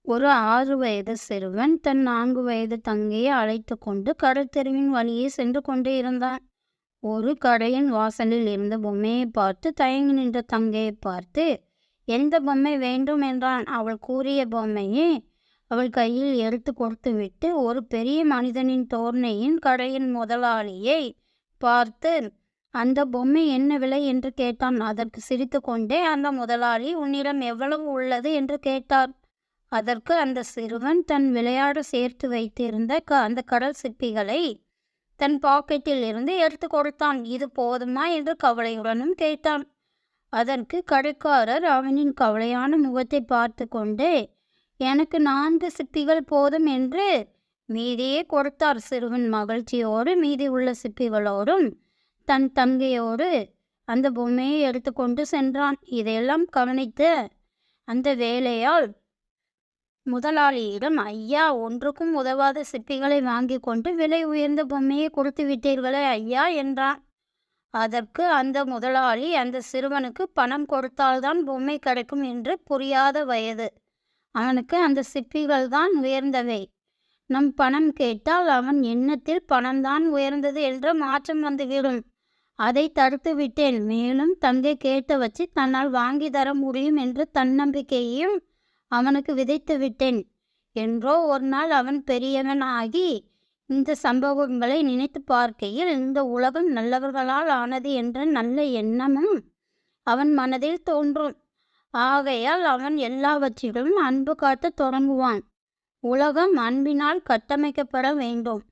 ஒரு 6 வயது சிறுவன் தன் 4 வயது தங்கையை அழைத்துக் கொண்டு கடற்தெருவின் வழியே சென்று கொண்டே இருந்தான். ஒரு கடையின் வாசலில் இருந்த பொம்மையை பார்த்து தயங்கி நின்ற தங்கையை பார்த்து, எந்த பொம்மை வேண்டும் என்றான். அவள் கூறிய பொம்மையை அவள் கையில் எடுத்து கொடுத்துவிட்டு, ஒரு பெரிய மனிதனின் தோரணையின் கடையின் முதலாளியை பார்த்து, அந்த பொம்மை என்ன விலை என்று கேட்டான். அதற்கு சிரித்து கொண்டே அந்த முதலாளி, உன்னிடம் எவ்வளவு உள்ளது என்று கேட்டார். அதற்கு அந்த சிறுவன் தன் விளையாட சேர்த்து வைத்திருந்த அந்த கடல் சிப்பிகளை தன் பாக்கெட்டில் இருந்து எடுத்து கொடுத்தான். இது போதுமா என்று கவலையுடனும் கேட்டான். அதற்கு கடைக்காரர் அவனின் கவலையான முகத்தை பார்த்து கொண்டே, எனக்கு 4 சிப்பிகள் போதும் என்று மீதியே கொடுத்தார். சிறுவன் மகிழ்ச்சியோடு மீதி உள்ள சிப்பிகளோடும் தன் தங்கையோடு அந்த பொம்மையை எடுத்துக்கொண்டு சென்றான். இதையெல்லாம் கவனித்த அந்த வேலையால் முதலாளியிடம், ஐயா, ஒன்றுக்கும் உதவாத சிப்பிகளை வாங்கி கொண்டு விலை உயர்ந்த பொம்மையை கொடுத்து விட்டீர்களே ஐயா என்றான். அதற்கு அந்த முதலாளி, அந்த சிறுவனுக்கு பணம் கொடுத்தால்தான் பொம்மை கிடைக்கும் என்று புரியாத வயது. அவனுக்கு அந்த சிப்பிகள் தான் உயர்ந்தவை. நம் பணம் கேட்டால் அவன் எண்ணத்தில் பணம்தான் உயர்ந்தது என்ற மாற்றம் வந்துவிடும். அதை தடுத்து விட்டேன். மேலும் தங்கை கேட்ட வச்சு தன்னால் வாங்கி தர முடியும் என்ற தன்னம்பிக்கையையும் அவனுக்கு விதைத்து விட்டேன். என்றோ ஒரு நாள் அவன் பெரியவன் ஆகி இந்த சம்பவங்களை நினைத்து பார்க்கையில் இந்த உலகம் நல்லவர்களால் ஆனது என்ற நல்ல எண்ணமும் அவன் மனதில் தோன்றும். ஆகையால் அவன் எல்லாவற்றிலும் அன்பு காட்டத் தொடங்குவான். உலகம் அன்பினால் கட்டமைக்கப்பட வேண்டும்.